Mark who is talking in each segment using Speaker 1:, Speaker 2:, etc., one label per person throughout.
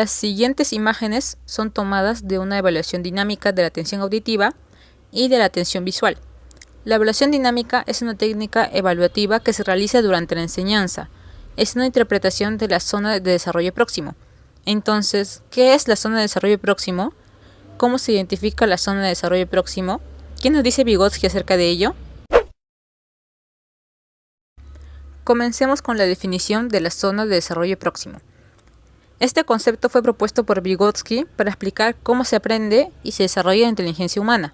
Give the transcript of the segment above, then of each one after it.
Speaker 1: Las siguientes imágenes son tomadas de una evaluación dinámica de la atención auditiva y de la atención visual. La evaluación dinámica es una técnica evaluativa que se realiza durante la enseñanza. Es una interpretación de la zona de desarrollo próximo. Entonces, ¿qué es la zona de desarrollo próximo? ¿Cómo se identifica la zona de desarrollo próximo? ¿Qué nos dice Vygotsky acerca de ello? Comencemos con la definición de la zona de desarrollo próximo. Este concepto fue propuesto por Vygotsky para explicar cómo se aprende y se desarrolla la inteligencia humana.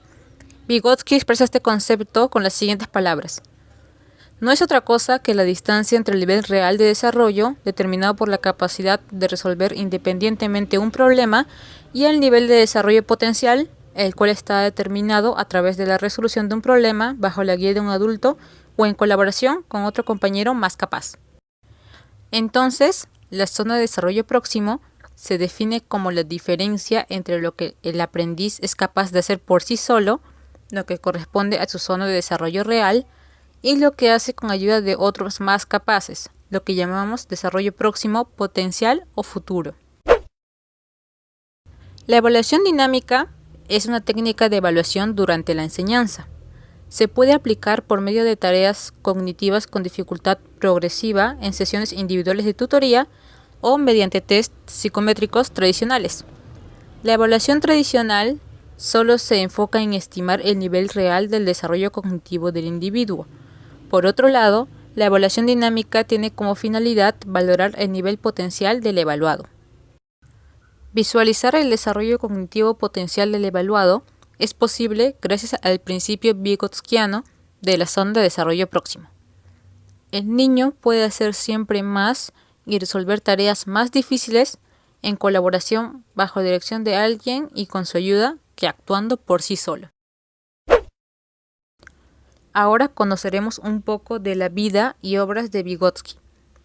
Speaker 1: Vygotsky expresa este concepto con las siguientes palabras. No es otra cosa que la distancia entre el nivel real de desarrollo, determinado por la capacidad de resolver independientemente un problema, y el nivel de desarrollo potencial, el cual está determinado a través de la resolución de un problema bajo la guía de un adulto o en colaboración con otro compañero más capaz. Entonces, la zona de desarrollo próximo se define como la diferencia entre lo que el aprendiz es capaz de hacer por sí solo, lo que corresponde a su zona de desarrollo real, y lo que hace con ayuda de otros más capaces, lo que llamamos desarrollo próximo, potencial o futuro. La evaluación dinámica es una técnica de evaluación durante la enseñanza. Se puede aplicar por medio de tareas cognitivas con dificultad progresiva en sesiones individuales de tutoría o mediante test psicométricos tradicionales. La evaluación tradicional solo se enfoca en estimar el nivel real del desarrollo cognitivo del individuo. Por otro lado, la evaluación dinámica tiene como finalidad valorar el nivel potencial del evaluado. Visualizar el desarrollo cognitivo potencial del evaluado es posible gracias al principio vygotskiano de la zona de desarrollo próximo. El niño puede hacer siempre más y resolver tareas más difíciles en colaboración bajo dirección de alguien y con su ayuda que actuando por sí solo. Ahora conoceremos un poco de la vida y obras de Vygotsky,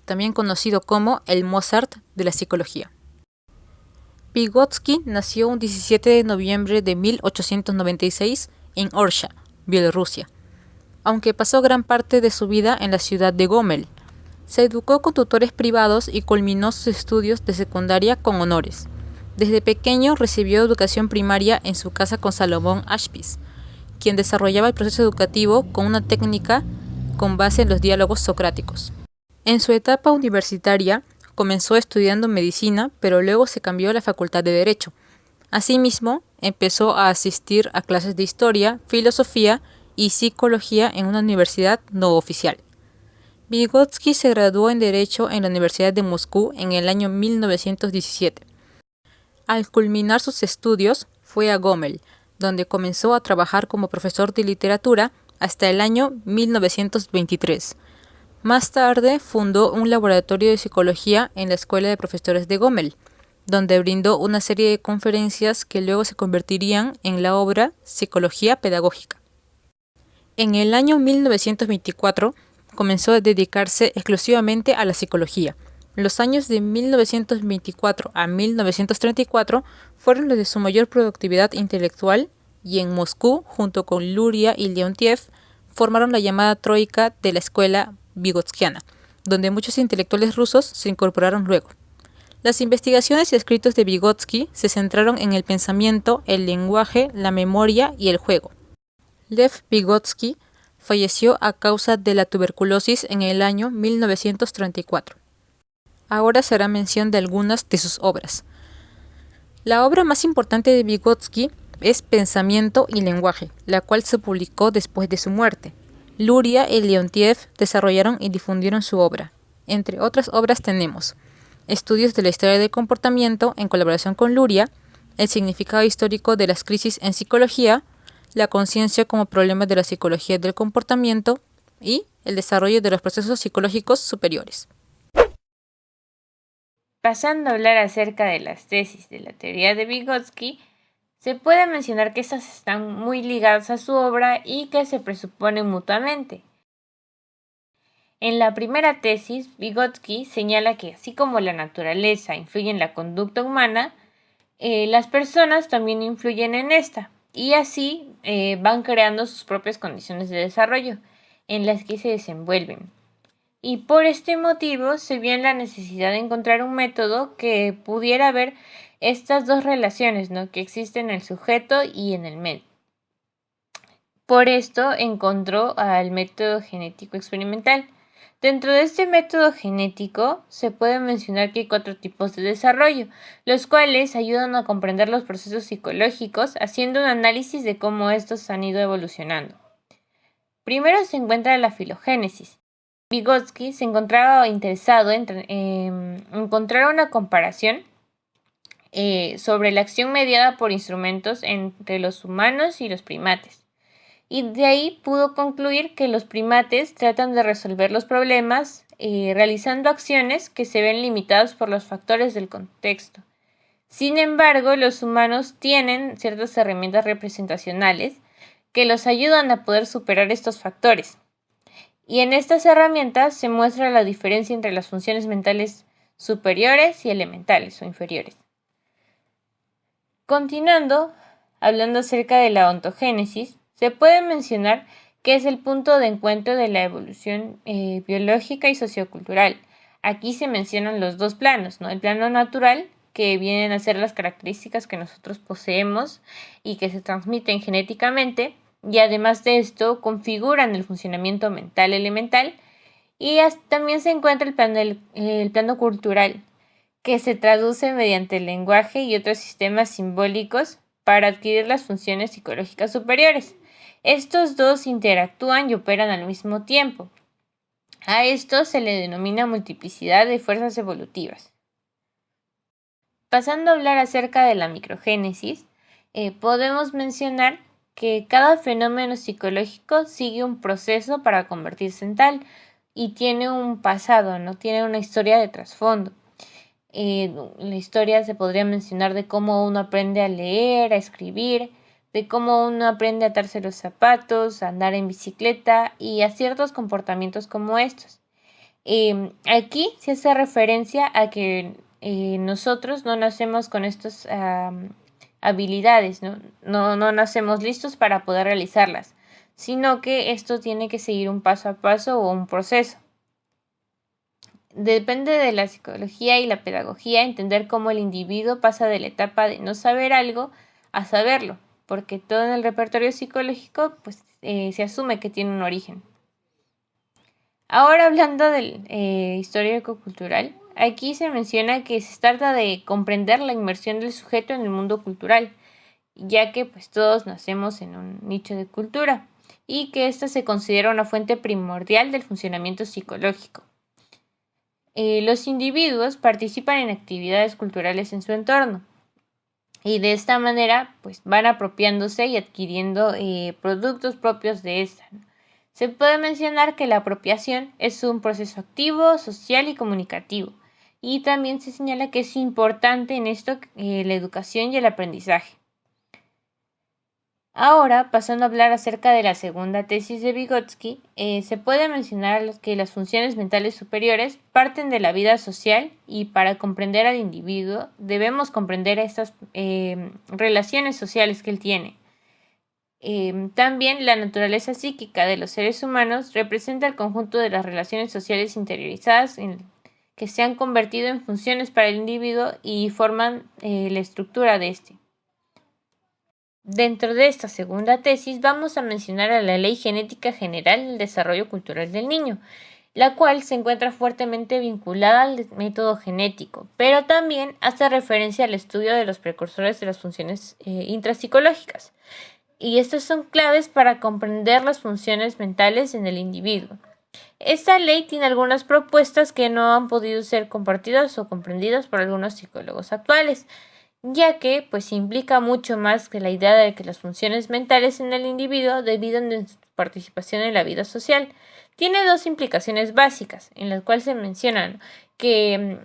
Speaker 1: también conocido como el Mozart de la psicología. Vygotsky nació un 17 de noviembre de 1896 en Orsha, Bielorrusia, aunque pasó gran parte de su vida en la ciudad de Gomel. Se educó con tutores privados y culminó sus estudios de secundaria con honores. Desde pequeño recibió educación primaria en su casa con Salomón Aschis, quien desarrollaba el proceso educativo con una técnica con base en los diálogos socráticos. En su etapa universitaria, comenzó estudiando medicina, pero luego se cambió a la Facultad de Derecho. Asimismo, empezó a asistir a clases de historia, filosofía y psicología en una universidad no oficial. Vygotsky se graduó en Derecho en la Universidad de Moscú en el año 1917. Al culminar sus estudios, fue a Gomel, donde comenzó a trabajar como profesor de literatura hasta el año 1923. Más tarde fundó un laboratorio de psicología en la Escuela de Profesores de Gomel, donde brindó una serie de conferencias que luego se convertirían en la obra Psicología Pedagógica. En el año 1924 comenzó a dedicarse exclusivamente a la psicología. Los años de 1924 a 1934 fueron los de su mayor productividad intelectual y en Moscú, junto con Luria y Leontiev, formaron la llamada Troika de la escuela vygotskiana, donde muchos intelectuales rusos se incorporaron luego. Las investigaciones y escritos de Vygotsky se centraron en el pensamiento, el lenguaje, la memoria y el juego. Lev Vygotsky falleció a causa de la tuberculosis en el año 1934. Ahora se hará mención de algunas de sus obras. La obra más importante de Vygotsky es Pensamiento y lenguaje, la cual se publicó después de su muerte. Luria y Leontiev desarrollaron y difundieron su obra. Entre otras obras tenemos Estudios de la historia del comportamiento en colaboración con Luria, el significado histórico de las crisis en psicología, la conciencia como problema de la psicología del comportamiento y el desarrollo de los procesos psicológicos superiores.
Speaker 2: Pasando a hablar acerca de las tesis de la teoría de Vygotsky, se puede mencionar que estas están muy ligadas a su obra y que se presuponen mutuamente. En la primera tesis, Vygotsky señala que así como la naturaleza influye en la conducta humana, las personas también influyen en esta y así van creando sus propias condiciones de desarrollo en las que se desenvuelven. Y por este motivo se vio en la necesidad de encontrar un método que pudiera ver estas dos relaciones, ¿no?, que existen en el sujeto y en el medio. Por esto encontró al método genético experimental. Dentro de este método genético se puede mencionar que hay 4 tipos de desarrollo, los cuales ayudan a comprender los procesos psicológicos haciendo un análisis de cómo estos han ido evolucionando. Primero se encuentra la filogénesis. Vygotsky se encontraba interesado en encontrar una comparación sobre la acción mediada por instrumentos entre los humanos y los primates. Y de ahí pudo concluir que los primates tratan de resolver los problemas realizando acciones que se ven limitadas por los factores del contexto. Sin embargo, los humanos tienen ciertas herramientas representacionales que los ayudan a poder superar estos factores. Y en estas herramientas se muestra la diferencia entre las funciones mentales superiores y elementales o inferiores. Continuando, hablando acerca de la ontogénesis, se puede mencionar que es el punto de encuentro de la evolución biológica y sociocultural. Aquí se mencionan los dos planos, ¿no? El plano natural, que vienen a ser las características que nosotros poseemos y que se transmiten genéticamente, y además de esto configuran el funcionamiento mental elemental, y también se encuentra el plano cultural, que se traduce mediante el lenguaje y otros sistemas simbólicos para adquirir las funciones psicológicas superiores. Estos dos interactúan y operan al mismo tiempo. A esto se le denomina multiplicidad de fuerzas evolutivas. Pasando a hablar acerca de la microgénesis, podemos mencionar que cada fenómeno psicológico sigue un proceso para convertirse en tal y tiene un pasado, ¿no? Tiene una historia de trasfondo. La historia se podría mencionar de cómo uno aprende a leer, a escribir, de cómo uno aprende a atarse los zapatos, a andar en bicicleta y a ciertos comportamientos como estos. Aquí se hace referencia a que nosotros no nacemos con estas habilidades, ¿no? No nacemos listos para poder realizarlas, sino que esto tiene que seguir un paso a paso o un proceso. Depende de la psicología y la pedagogía entender cómo el individuo pasa de la etapa de no saber algo a saberlo, porque todo en el repertorio psicológico pues, se asume que tiene un origen. Ahora hablando del histórico-cultural, aquí se menciona que se trata de comprender la inmersión del sujeto en el mundo cultural, ya que pues todos nacemos en un nicho de cultura y que ésta se considera una fuente primordial del funcionamiento psicológico. Los individuos participan en actividades culturales en su entorno y de esta manera pues van apropiándose y adquiriendo productos propios de esta. Se puede mencionar que la apropiación es un proceso activo, social y comunicativo, y también se señala que es importante en esto la educación y el aprendizaje. Ahora, pasando a hablar acerca de la segunda tesis de Vygotsky, se puede mencionar que las funciones mentales superiores parten de la vida social y para comprender al individuo debemos comprender estas relaciones sociales que él tiene. También la naturaleza psíquica de los seres humanos representa el conjunto de las relaciones sociales interiorizadas que se han convertido en funciones para el individuo y forman la estructura de este. Dentro de esta segunda tesis vamos a mencionar a la Ley Genética General del Desarrollo Cultural del Niño, la cual se encuentra fuertemente vinculada al método genético, pero también hace referencia al estudio de los precursores de las funciones intrapsicológicas. Y estas son claves para comprender las funciones mentales en el individuo. Esta ley tiene algunas propuestas que no han podido ser compartidas o comprendidas por algunos psicólogos actuales, ya que pues implica mucho más que la idea de que las funciones mentales en el individuo debido a su participación en la vida social. Tiene dos implicaciones básicas, en las cuales se mencionan que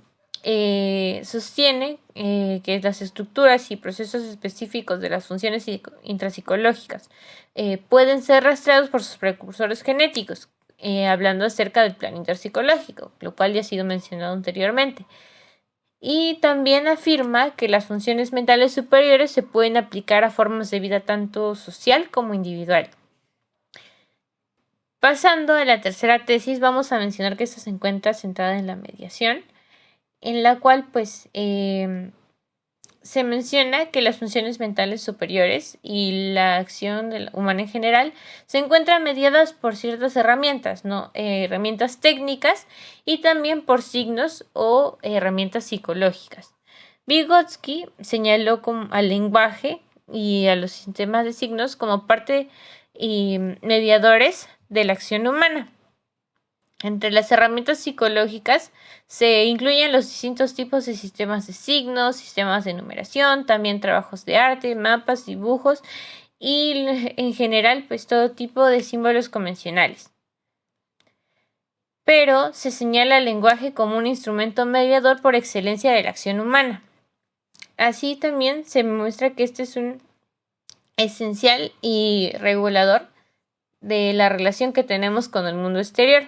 Speaker 2: sostiene que las estructuras y procesos específicos de las funciones intrapsicológicas pueden ser rastreados por sus precursores genéticos, hablando acerca del plan interpsicológico, lo cual ya ha sido mencionado anteriormente. Y también afirma que las funciones mentales superiores se pueden aplicar a formas de vida tanto social como individual. Pasando a la tercera tesis, vamos a mencionar que esta se encuentra centrada en la mediación, en la cual se menciona que las funciones mentales superiores y la acción humana en general se encuentran mediadas por ciertas herramientas, ¿no? Herramientas técnicas y también por signos o herramientas psicológicas. Vygotsky señaló al lenguaje y a los sistemas de signos como parte y mediadores de la acción humana. Entre las herramientas psicológicas se incluyen los distintos tipos de sistemas de signos, sistemas de numeración, también trabajos de arte, mapas, dibujos y en general pues todo tipo de símbolos convencionales. Pero se señala el lenguaje como un instrumento mediador por excelencia de la acción humana. Así también se muestra que este es un esencial y regulador de la relación que tenemos con el mundo exterior.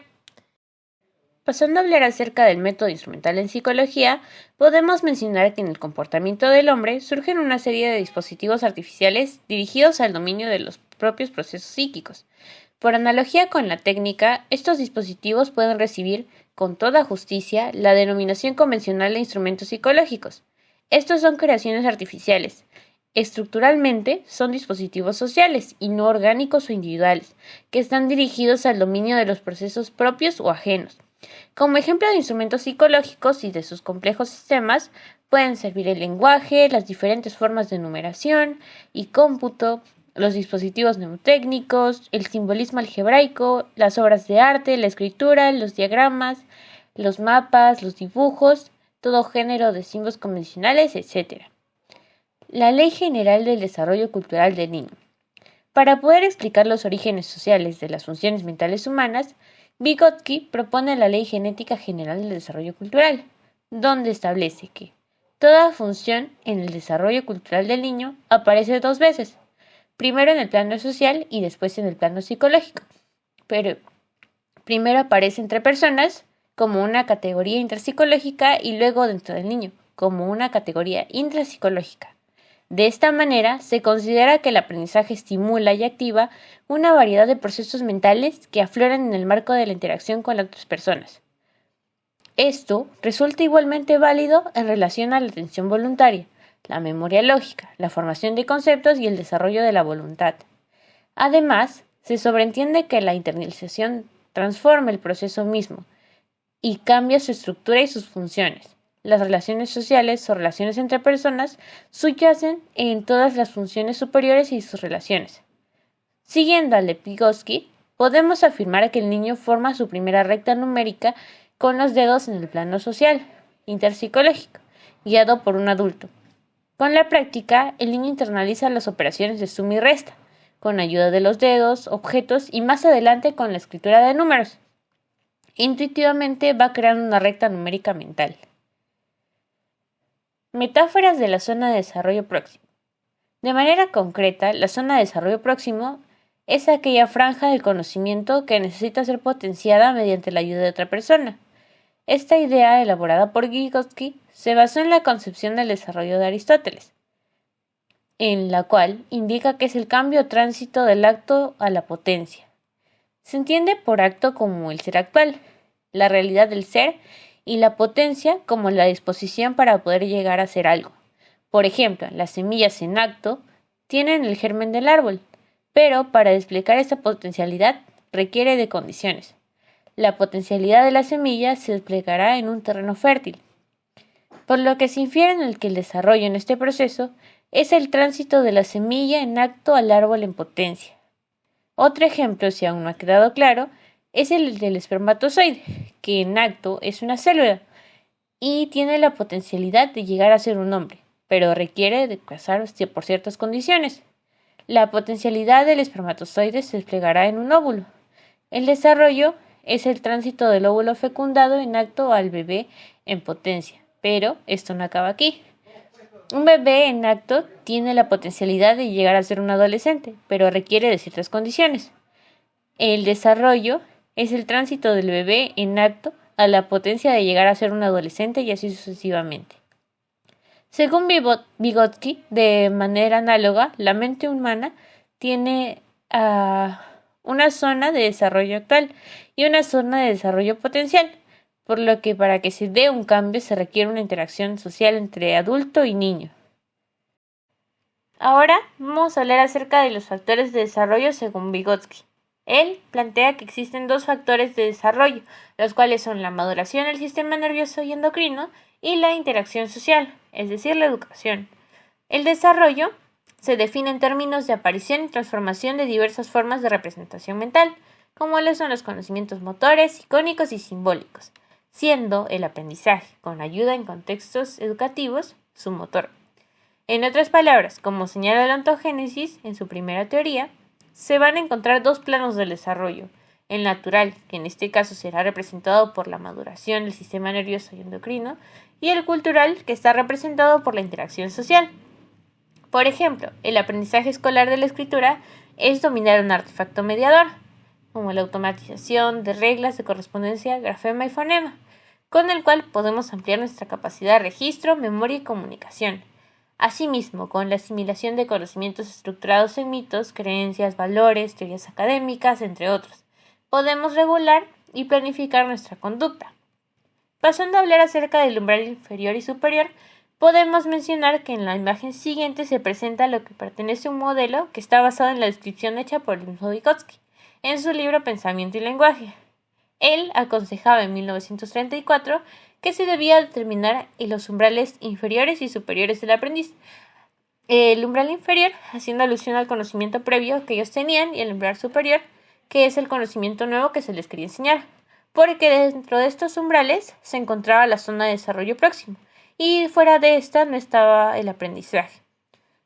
Speaker 2: Pasando a hablar acerca del método instrumental en psicología, podemos mencionar que en el comportamiento del hombre surgen una serie de dispositivos artificiales dirigidos al dominio de los propios procesos psíquicos. Por analogía con la técnica, estos dispositivos pueden recibir, con toda justicia, la denominación convencional de instrumentos psicológicos. Estos son creaciones artificiales. Estructuralmente, son dispositivos sociales y no orgánicos o individuales, que están dirigidos al dominio de los procesos propios o ajenos. Como ejemplo de instrumentos psicológicos y de sus complejos sistemas, pueden servir el lenguaje, las diferentes formas de numeración y cómputo, los dispositivos mnemotécnicos, el simbolismo algebraico, las obras de arte, la escritura, los diagramas, los mapas, los dibujos, todo género de símbolos convencionales, etc. La Ley General del Desarrollo Cultural del Niño. Para poder explicar los orígenes sociales de las funciones mentales humanas, Vygotsky propone la Ley Genética General del Desarrollo Cultural, donde establece que toda función en el desarrollo cultural del niño aparece dos veces, primero en el plano social y después en el plano psicológico. Pero primero aparece entre personas como una categoría interpsicológica y luego dentro del niño como una categoría intrapsicológica. De esta manera, se considera que el aprendizaje estimula y activa una variedad de procesos mentales que afloran en el marco de la interacción con las otras personas. Esto resulta igualmente válido en relación a la atención voluntaria, la memoria lógica, la formación de conceptos y el desarrollo de la voluntad. Además, se sobreentiende que la internalización transforma el proceso mismo y cambia su estructura y sus funciones. Las relaciones sociales o relaciones entre personas subyacen en todas las funciones superiores y sus relaciones. Siguiendo a Vygotsky, podemos afirmar que el niño forma su primera recta numérica con los dedos en el plano social, interpsicológico, guiado por un adulto. Con la práctica, el niño internaliza las operaciones de suma y resta, con ayuda de los dedos, objetos y más adelante con la escritura de números. Intuitivamente va creando una recta numérica mental. Metáforas de la zona de desarrollo próximo. De manera concreta, la zona de desarrollo próximo es aquella franja del conocimiento que necesita ser potenciada mediante la ayuda de otra persona. Esta idea, elaborada por Vygotsky, se basó en la concepción del desarrollo de Aristóteles, en la cual indica que es el cambio o tránsito del acto a la potencia. Se entiende por acto como el ser actual, la realidad del ser, y la potencia como la disposición para poder llegar a ser algo. Por ejemplo, las semillas en acto tienen el germen del árbol, pero para desplegar esta potencialidad requiere de condiciones. La potencialidad de la semilla se desplegará en un terreno fértil, por lo que se infiere en el que el desarrollo en este proceso es el tránsito de la semilla en acto al árbol en potencia. Otro ejemplo, si aún no ha quedado claro, es el del espermatozoide, que en acto es una célula y tiene la potencialidad de llegar a ser un hombre, pero requiere de pasar por ciertas condiciones. La potencialidad del espermatozoide se desplegará en un óvulo. El desarrollo es el tránsito del óvulo fecundado en acto al bebé en potencia, pero esto no acaba aquí. Un bebé en acto tiene la potencialidad de llegar a ser un adolescente, pero requiere de ciertas condiciones. El desarrollo es el tránsito del bebé en acto a la potencia de llegar a ser un adolescente y así sucesivamente. Según Vygotsky, de manera análoga, la mente humana tiene una zona de desarrollo actual y una zona de desarrollo potencial, por lo que para que se dé un cambio se requiere una interacción social entre adulto y niño. Ahora vamos a hablar acerca de los factores de desarrollo según Vygotsky. Él plantea que existen dos factores de desarrollo, los cuales son la maduración del sistema nervioso y endocrino y la interacción social, es decir, la educación. El desarrollo se define en términos de aparición y transformación de diversas formas de representación mental, como lo son los conocimientos motores, icónicos y simbólicos, siendo el aprendizaje, con ayuda en contextos educativos, su motor. En otras palabras, como señala la ontogénesis en su primera teoría, se van a encontrar dos planos del desarrollo, el natural, que en este caso será representado por la maduración del sistema nervioso y endocrino, y el cultural, que está representado por la interacción social. Por ejemplo, el aprendizaje escolar de la escritura es dominar un artefacto mediador, como la automatización de reglas de correspondencia, grafema y fonema, con el cual podemos ampliar nuestra capacidad de registro, memoria y comunicación. Asimismo, con la asimilación de conocimientos estructurados en mitos, creencias, valores, teorías académicas, entre otros, podemos regular y planificar nuestra conducta. Pasando a hablar acerca del umbral inferior y superior, podemos mencionar que en la imagen siguiente se presenta lo que pertenece a un modelo que está basado en la descripción hecha por el mismo Vygotsky en su libro Pensamiento y Lenguaje. Él aconsejaba en 1934 que se debía determinar los umbrales inferiores y superiores del aprendiz. El umbral inferior, haciendo alusión al conocimiento previo que ellos tenían, y el umbral superior, que es el conocimiento nuevo que se les quería enseñar, porque dentro de estos umbrales se encontraba la zona de desarrollo próximo, y fuera de esta no estaba el aprendizaje.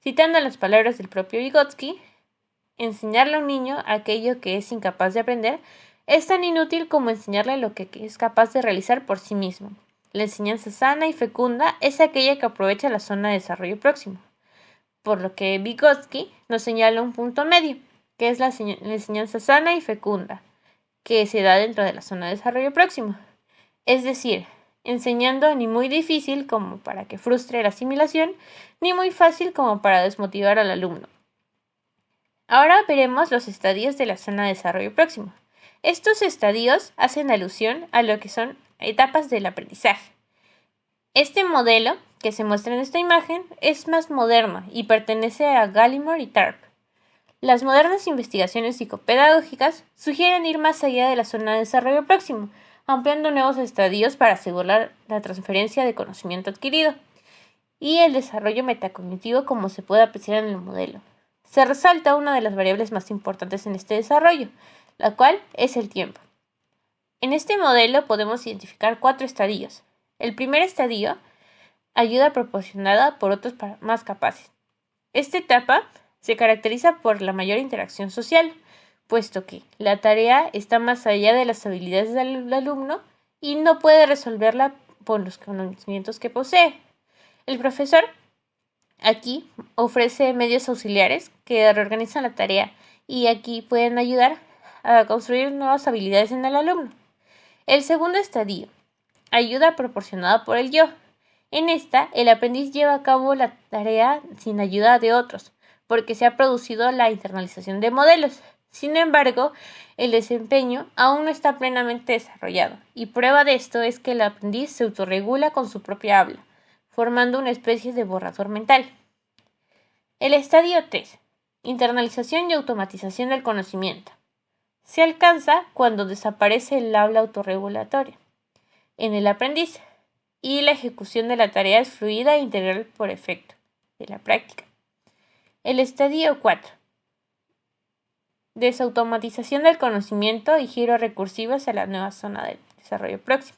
Speaker 2: Citando las palabras del propio Vygotsky, enseñarle a un niño aquello que es incapaz de aprender es tan inútil como enseñarle lo que es capaz de realizar por sí mismo. La enseñanza sana y fecunda es aquella que aprovecha la zona de desarrollo próximo, por lo que Vygotsky nos señala un punto medio, que es la enseñanza sana y fecunda, que se da dentro de la zona de desarrollo próximo. Es decir, enseñando ni muy difícil como para que frustre la asimilación, ni muy fácil como para desmotivar al alumno. Ahora veremos los estadios de la zona de desarrollo próximo. Estos estadios hacen alusión a lo que son etapas del aprendizaje. Este modelo, que se muestra en esta imagen, es más moderno y pertenece a Gallimore y Tarp. Las modernas investigaciones psicopedagógicas sugieren ir más allá de la zona de desarrollo próximo, ampliando nuevos estadios para asegurar la transferencia de conocimiento adquirido y el desarrollo metacognitivo como se puede apreciar en el modelo. Se resalta una de las variables más importantes en este desarrollo, la cual es el tiempo. En este modelo podemos identificar 4 estadios. El primer estadio, ayuda proporcionada por otros más capaces. Esta etapa se caracteriza por la mayor interacción social, puesto que la tarea está más allá de las habilidades del alumno y no puede resolverla por los conocimientos que posee. El profesor aquí ofrece medios auxiliares que reorganizan la tarea y aquí pueden ayudar a construir nuevas habilidades en el alumno. El segundo estadio, ayuda proporcionada por el yo. En esta, el aprendiz lleva a cabo la tarea sin ayuda de otros, porque se ha producido la internalización de modelos. Sin embargo, el desempeño aún no está plenamente desarrollado, y prueba de esto es que el aprendiz se autorregula con su propia habla, formando una especie de borrador mental. El estadio 3. Internalización y automatización del conocimiento. Se alcanza cuando desaparece el habla autorregulatoria en el aprendiz y la ejecución de la tarea es fluida e integral por efecto de la práctica. El estadio 4. Desautomatización del conocimiento y giro recursivo hacia la nueva zona de desarrollo próximo.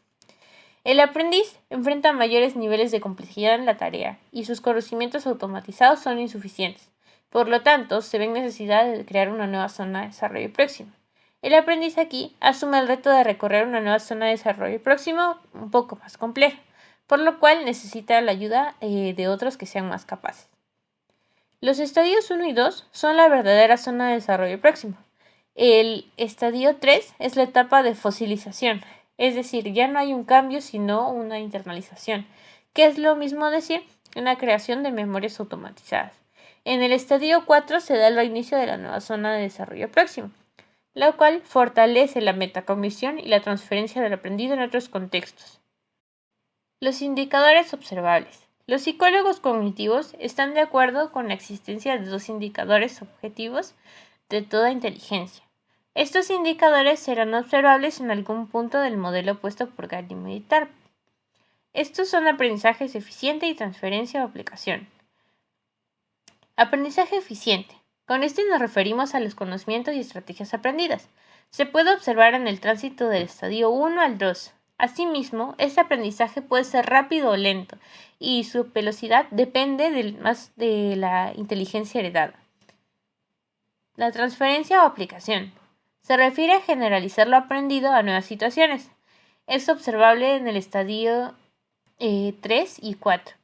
Speaker 2: El aprendiz enfrenta mayores niveles de complejidad en la tarea y sus conocimientos automatizados son insuficientes. Por lo tanto, se ve en necesidad de crear una nueva zona de desarrollo próximo. El aprendiz aquí asume el reto de recorrer una nueva zona de desarrollo próximo un poco más compleja, por lo cual necesita la ayuda de otros que sean más capaces. Los estadios 1 y 2 son la verdadera zona de desarrollo próximo. El estadio 3 es la etapa de fosilización, es decir, ya no hay un cambio sino una internalización, que es lo mismo decir una creación de memorias automatizadas. En el estadio 4 se da el reinicio de la nueva zona de desarrollo próximo, la cual fortalece la metacognición y la transferencia del aprendido en otros contextos. Los indicadores observables. Los psicólogos cognitivos están de acuerdo con la existencia de dos indicadores objetivos de toda inteligencia. Estos indicadores serán observables en algún punto del modelo puesto por Gallimo y Tarp. Estos son aprendizajes eficiente y transferencia o aplicación. Aprendizaje eficiente. Con este nos referimos a los conocimientos y estrategias aprendidas. Se puede observar en el tránsito del estadio 1 al 2. Asimismo, este aprendizaje puede ser rápido o lento, y su velocidad depende de la inteligencia heredada. La transferencia o aplicación. Se refiere a generalizar lo aprendido a nuevas situaciones. Es observable en el estadio 3 y 4.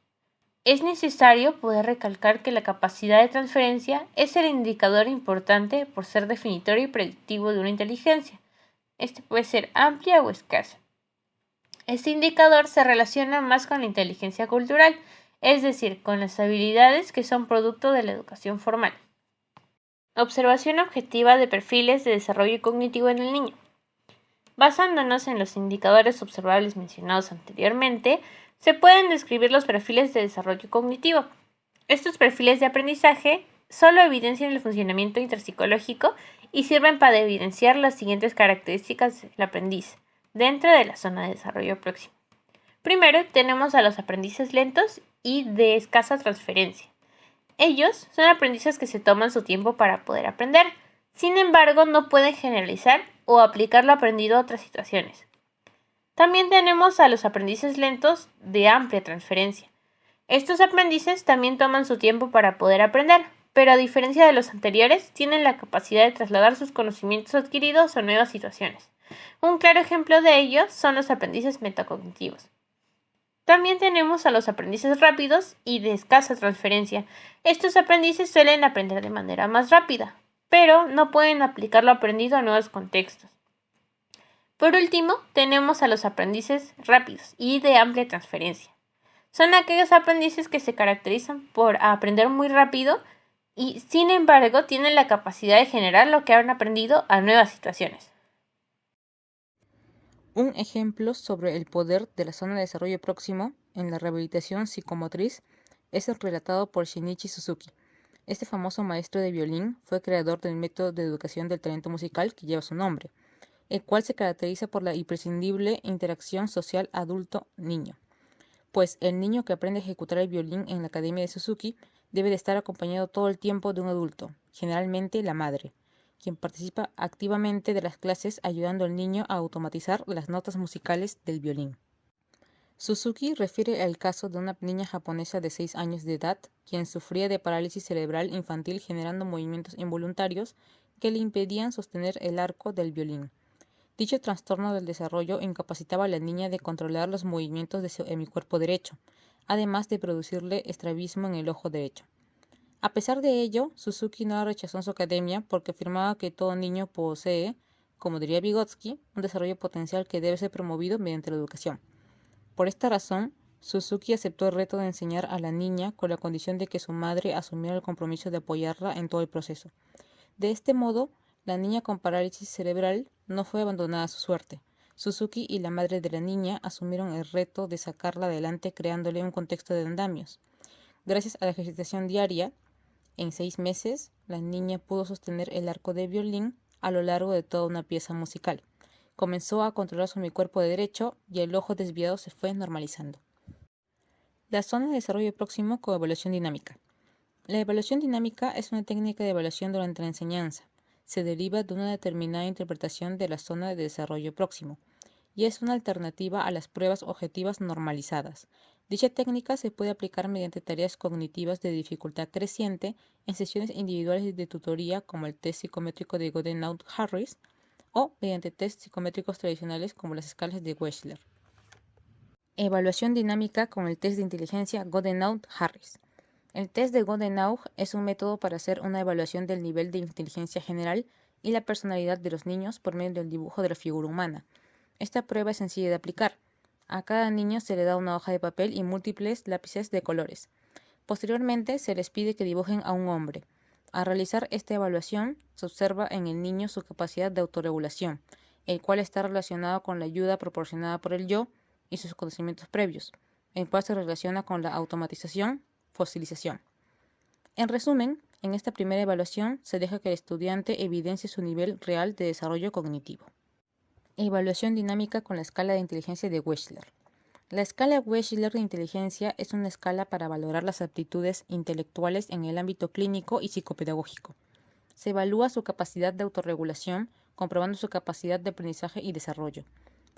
Speaker 2: Es necesario poder recalcar que la capacidad de transferencia es el indicador importante por ser definitorio y predictivo de una inteligencia. Este puede ser amplia o escasa. Este indicador se relaciona más con la inteligencia cultural, es decir, con las habilidades que son producto de la educación formal. Observación objetiva de perfiles de desarrollo cognitivo en el niño. Basándonos en los indicadores observables mencionados anteriormente, se pueden describir los perfiles de desarrollo cognitivo. Estos perfiles de aprendizaje solo evidencian el funcionamiento intrapsicológico y sirven para evidenciar las siguientes características del aprendiz dentro de la zona de desarrollo próximo. Primero, tenemos a los aprendices lentos y de escasa transferencia. Ellos son aprendices que se toman su tiempo para poder aprender. Sin embargo, no pueden generalizar o aplicar lo aprendido a otras situaciones. También tenemos a los aprendices lentos de amplia transferencia. Estos aprendices también toman su tiempo para poder aprender, pero a diferencia de los anteriores, tienen la capacidad de trasladar sus conocimientos adquiridos a nuevas situaciones. Un claro ejemplo de ello son los aprendices metacognitivos. También tenemos a los aprendices rápidos y de escasa transferencia. Estos aprendices suelen aprender de manera más rápida, pero no pueden aplicar lo aprendido a nuevos contextos. Por último, tenemos a los aprendices rápidos y de amplia transferencia. Son aquellos aprendices que se caracterizan por aprender muy rápido y, sin embargo, tienen la capacidad de generar lo que han aprendido a nuevas situaciones.
Speaker 1: Un ejemplo sobre el poder de la zona de desarrollo próximo en la rehabilitación psicomotriz es el relatado por Shinichi Suzuki. Este famoso maestro de violín fue creador del método de educación del talento musical que lleva su nombre, el cual se caracteriza por la imprescindible interacción social adulto-niño. Pues el niño que aprende a ejecutar el violín en la academia de Suzuki debe de estar acompañado todo el tiempo de un adulto, generalmente la madre, quien participa activamente de las clases ayudando al niño a automatizar las notas musicales del violín. Suzuki refiere al caso de una niña japonesa de 6 años de edad, quien sufría de parálisis cerebral infantil generando movimientos involuntarios que le impedían sostener el arco del violín. Dicho trastorno del desarrollo incapacitaba a la niña de controlar los movimientos de su hemicuerpo derecho, además de producirle estrabismo en el ojo derecho. A pesar de ello, Suzuki no la rechazó en su academia porque afirmaba que todo niño posee, como diría Vygotsky, un desarrollo potencial que debe ser promovido mediante la educación. Por esta razón, Suzuki aceptó el reto de enseñar a la niña con la condición de que su madre asumiera el compromiso de apoyarla en todo el proceso. De este modo, la niña con parálisis cerebral no fue abandonada a su suerte. Suzuki y la madre de la niña asumieron el reto de sacarla adelante creándole un contexto de andamios. Gracias a la ejercitación diaria, en 6 meses, la niña pudo sostener el arco de violín a lo largo de toda una pieza musical. Comenzó a controlar su hemicuerpo derecho y el ojo desviado se fue normalizando. La zona de desarrollo próximo con evaluación dinámica. La evaluación dinámica es una técnica de evaluación durante la enseñanza. Se deriva de una determinada interpretación de la zona de desarrollo próximo y es una alternativa a las pruebas objetivas normalizadas. Dicha técnica se puede aplicar mediante tareas cognitivas de dificultad creciente en sesiones individuales de tutoría como el test psicométrico de Godenau-Harris o mediante test psicométricos tradicionales como las escalas de Wechsler. Evaluación dinámica con el test de inteligencia Godenau-Harris. El test de Godenau es un método para hacer una evaluación del nivel de inteligencia general y la personalidad de los niños por medio del dibujo de la figura humana. Esta prueba es sencilla de aplicar. A cada niño se le da una hoja de papel y múltiples lápices de colores. Posteriormente se les pide que dibujen a un hombre. Al realizar esta evaluación, se observa en el niño su capacidad de autorregulación, el cual está relacionado con la ayuda proporcionada por el yo y sus conocimientos previos, el cual se relaciona con la automatización, fosilización. En resumen, en esta primera evaluación se deja que el estudiante evidencie su nivel real de desarrollo cognitivo. Evaluación dinámica con la escala de inteligencia de Wechsler. La escala Wechsler de inteligencia es una escala para valorar las aptitudes intelectuales en el ámbito clínico y psicopedagógico. Se evalúa su capacidad de autorregulación, comprobando su capacidad de aprendizaje y desarrollo.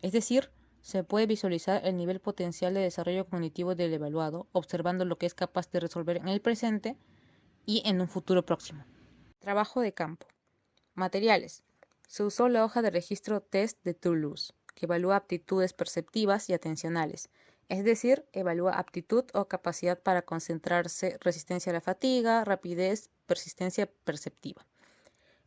Speaker 1: Es decir, se puede visualizar el nivel potencial de desarrollo cognitivo del evaluado, observando lo que es capaz de resolver en el presente y en un futuro próximo. Trabajo de campo. Materiales. Se usó la hoja de registro test de Toulouse, que evalúa aptitudes perceptivas y atencionales, es decir, evalúa aptitud o capacidad para concentrarse, resistencia a la fatiga, rapidez, persistencia perceptiva.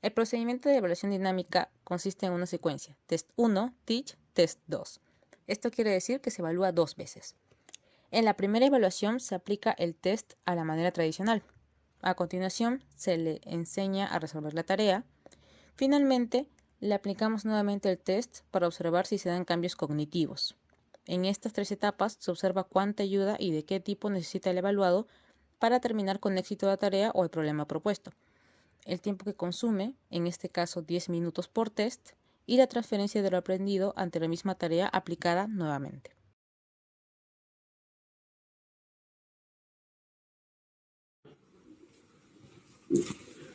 Speaker 1: El procedimiento de evaluación dinámica consiste en una secuencia, test 1, teach, test 2. Esto quiere decir que se evalúa 2 veces. En la primera evaluación se aplica el test a la manera tradicional. A continuación, se le enseña a resolver la tarea. Finalmente, le aplicamos nuevamente el test para observar si se dan cambios cognitivos. En estas 3 etapas se observa cuánta ayuda y de qué tipo necesita el evaluado para terminar con éxito la tarea o el problema propuesto. El tiempo que consume, en este caso 10 minutos por test, y la transferencia de lo aprendido ante la misma tarea aplicada nuevamente.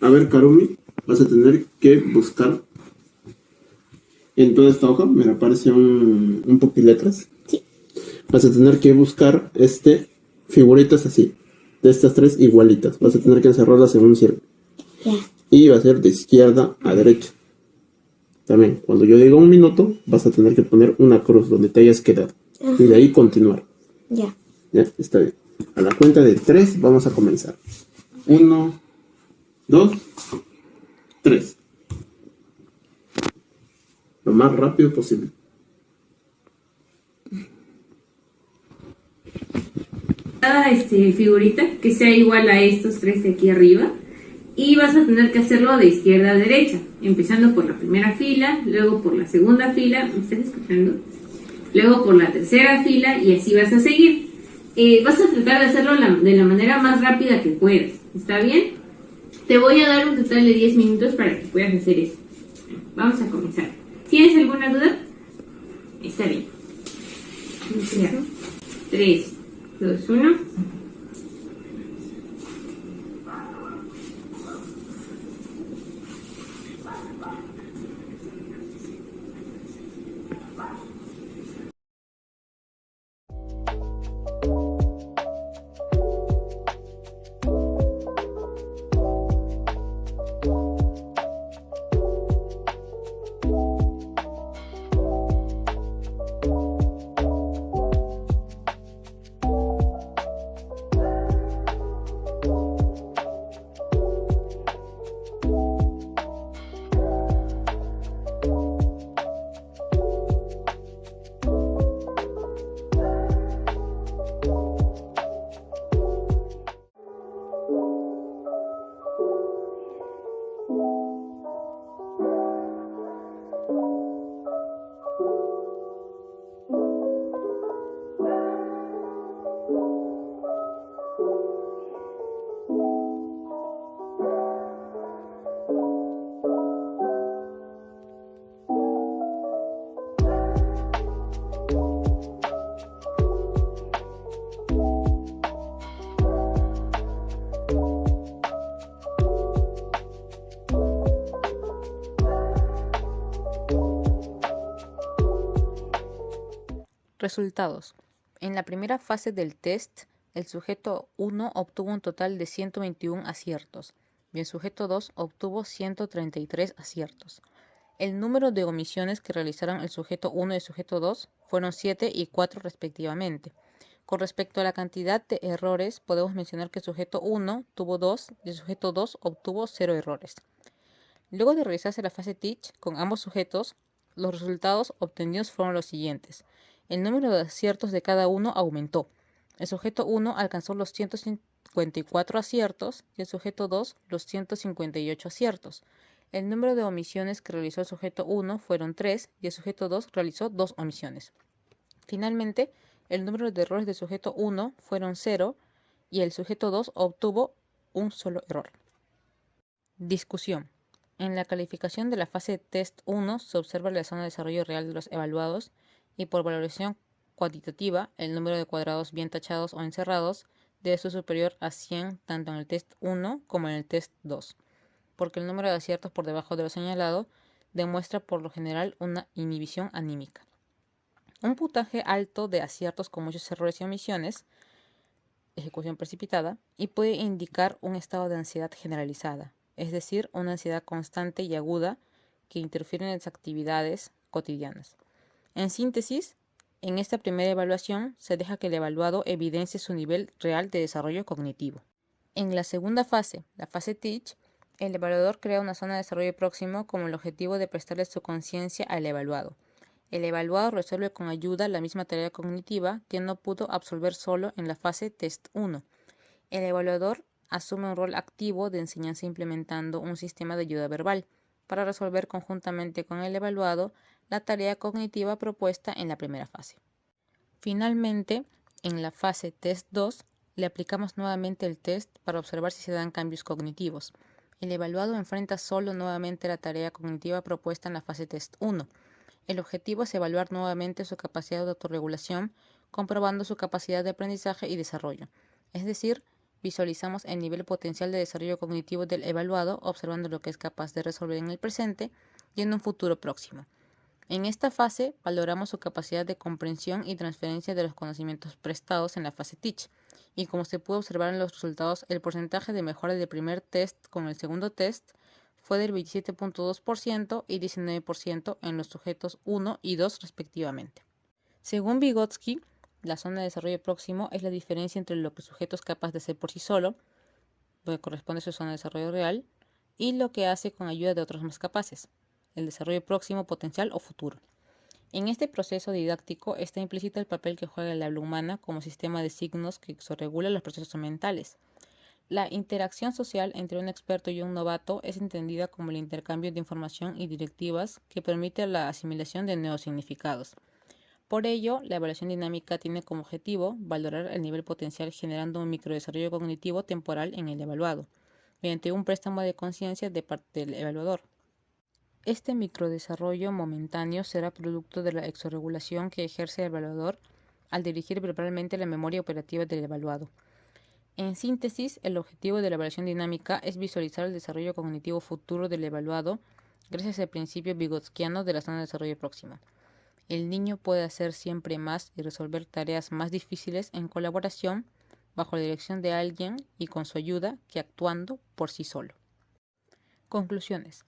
Speaker 3: A ver, Karumi, vas a tener que buscar en toda esta hoja, me aparece un pupiletras.
Speaker 4: Sí.
Speaker 3: Vas a tener que buscar figuritas así, de estas 3 igualitas. Vas a tener que encerrarlas en un círculo.
Speaker 4: Ya.
Speaker 3: Y va a ser de izquierda a derecha. También, cuando yo diga 1 minuto, vas a tener que poner una cruz donde te hayas quedado.
Speaker 4: Ajá.
Speaker 3: Y de ahí continuar.
Speaker 4: Ya.
Speaker 3: ¿Ya? Está bien. A la cuenta de 3 vamos a comenzar. 1, 2, 3. Lo más rápido posible.
Speaker 2: Cada figurita que sea igual a estos 3 de aquí arriba. Y vas a tener que hacerlo de izquierda a derecha, empezando por la primera fila, luego por la segunda fila, ¿me estás escuchando? Luego por la tercera fila y así vas a seguir. Vas a tratar de hacerlo de la manera más rápida que puedas, ¿está bien? Te voy a dar un total de 10 minutos para que puedas hacer eso. Vamos a comenzar. ¿Tienes alguna duda? Está bien. 3, 2, 1.
Speaker 1: Resultados. En la primera fase del test, el sujeto 1 obtuvo un total de 121 aciertos y el sujeto 2 obtuvo 133 aciertos. El número de omisiones que realizaron el sujeto 1 y el sujeto 2 fueron 7 y 4 respectivamente. Con respecto a la cantidad de errores, podemos mencionar que el sujeto 1 tuvo 2 y el sujeto 2 obtuvo 0 errores. Luego de realizarse la fase Teach con ambos sujetos, los resultados obtenidos fueron los siguientes. El número de aciertos de cada uno aumentó. El sujeto 1 alcanzó los 154 aciertos y el sujeto 2 los 158 aciertos. El número de omisiones que realizó el sujeto 1 fueron 3 y el sujeto 2 realizó 2 omisiones. Finalmente, el número de errores del sujeto 1 fueron 0 y el sujeto 2 obtuvo un solo error. Discusión. En la calificación de la fase Test 1 se observa la zona de desarrollo real de los evaluados y por valoración cuantitativa, el número de cuadrados bien tachados o encerrados debe ser superior a 100 tanto en el Test 1 como en el Test 2, porque el número de aciertos por debajo de lo señalado demuestra por lo general una inhibición anímica. Un puntaje alto de aciertos con muchos errores y omisiones, ejecución precipitada, y puede indicar un estado de ansiedad generalizada, es decir, una ansiedad constante y aguda que interfiere en las actividades cotidianas. En síntesis, en esta primera evaluación se deja que el evaluado evidencie su nivel real de desarrollo cognitivo. En la segunda fase, la fase Teach, el evaluador crea una zona de desarrollo próximo con el objetivo de prestarle su conciencia al evaluado. El evaluado resuelve con ayuda la misma tarea cognitiva que no pudo absolver solo en la fase Test 1. El evaluador asume un rol activo de enseñanza implementando un sistema de ayuda verbal para resolver conjuntamente con el evaluado la tarea cognitiva propuesta en la primera fase. Finalmente, en la fase Test 2, le aplicamos nuevamente el test para observar si se dan cambios cognitivos. El evaluado enfrenta solo nuevamente la tarea cognitiva propuesta en la fase Test 1. El objetivo es evaluar nuevamente su capacidad de autorregulación, comprobando su capacidad de aprendizaje y desarrollo. Es decir, visualizamos el nivel potencial de desarrollo cognitivo del evaluado, observando lo que es capaz de resolver en el presente y en un futuro próximo. En esta fase valoramos su capacidad de comprensión y transferencia de los conocimientos prestados en la fase Teach, y como se pudo observar en los resultados, el porcentaje de mejora del primer test con el segundo test fue del 27.2% y 19% en los sujetos 1 y 2 respectivamente. Según Vygotsky, la zona de desarrollo próximo es la diferencia entre lo que el sujeto es capaz de hacer por sí solo, lo que corresponde a su zona de desarrollo real, y lo que hace con ayuda de otros más capaces, el desarrollo próximo, potencial o futuro. En este proceso didáctico está implícito el papel que juega el habla humana como sistema de signos que regula los procesos mentales. La interacción social entre un experto y un novato es entendida como el intercambio de información y directivas que permite la asimilación de nuevos significados. Por ello, la evaluación dinámica tiene como objetivo valorar el nivel potencial generando un microdesarrollo cognitivo temporal en el evaluado, mediante un préstamo de conciencia de parte del evaluador. Este microdesarrollo momentáneo será producto de la exorregulación que ejerce el evaluador al dirigir verbalmente la memoria operativa del evaluado. En síntesis, el objetivo de la evaluación dinámica es visualizar el desarrollo cognitivo futuro del evaluado gracias al principio vygotskiano de la zona de desarrollo próximo. El niño puede hacer siempre más y resolver tareas más difíciles en colaboración, bajo la dirección de alguien y con su ayuda, que actuando por sí solo. Conclusiones.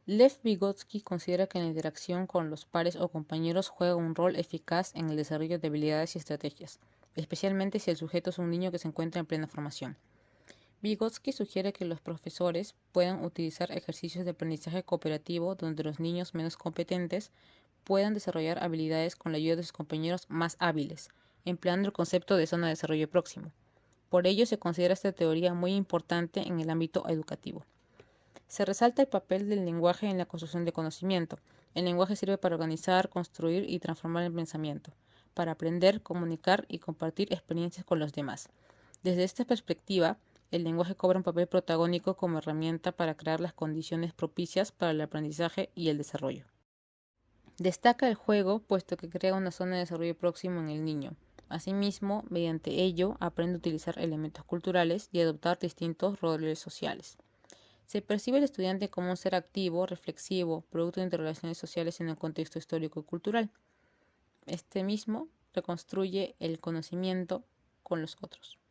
Speaker 1: Lev Vygotsky considera que la interacción con los pares o compañeros juega un rol eficaz en el desarrollo de habilidades y estrategias, especialmente si el sujeto es un niño que se encuentra en plena formación. Vygotsky sugiere que los profesores puedan utilizar ejercicios de aprendizaje cooperativo donde los niños menos competentes puedan desarrollar habilidades con la ayuda de sus compañeros más hábiles, empleando el concepto de zona de desarrollo próximo. Por ello, se considera esta teoría muy importante en el ámbito educativo. Se resalta el papel del lenguaje en la construcción de conocimiento. El lenguaje sirve para organizar, construir y transformar el pensamiento, para aprender, comunicar y compartir experiencias con los demás. Desde esta perspectiva, el lenguaje cobra un papel protagónico como herramienta para crear las condiciones propicias para el aprendizaje y el desarrollo. Destaca el juego, puesto que crea una zona de desarrollo próximo en el niño. Asimismo, mediante ello, aprende a utilizar elementos culturales y adoptar distintos roles sociales. Se percibe al estudiante como un ser activo, reflexivo, producto de interrelaciones sociales en un contexto histórico y cultural. este mismo reconstruye el conocimiento con los otros.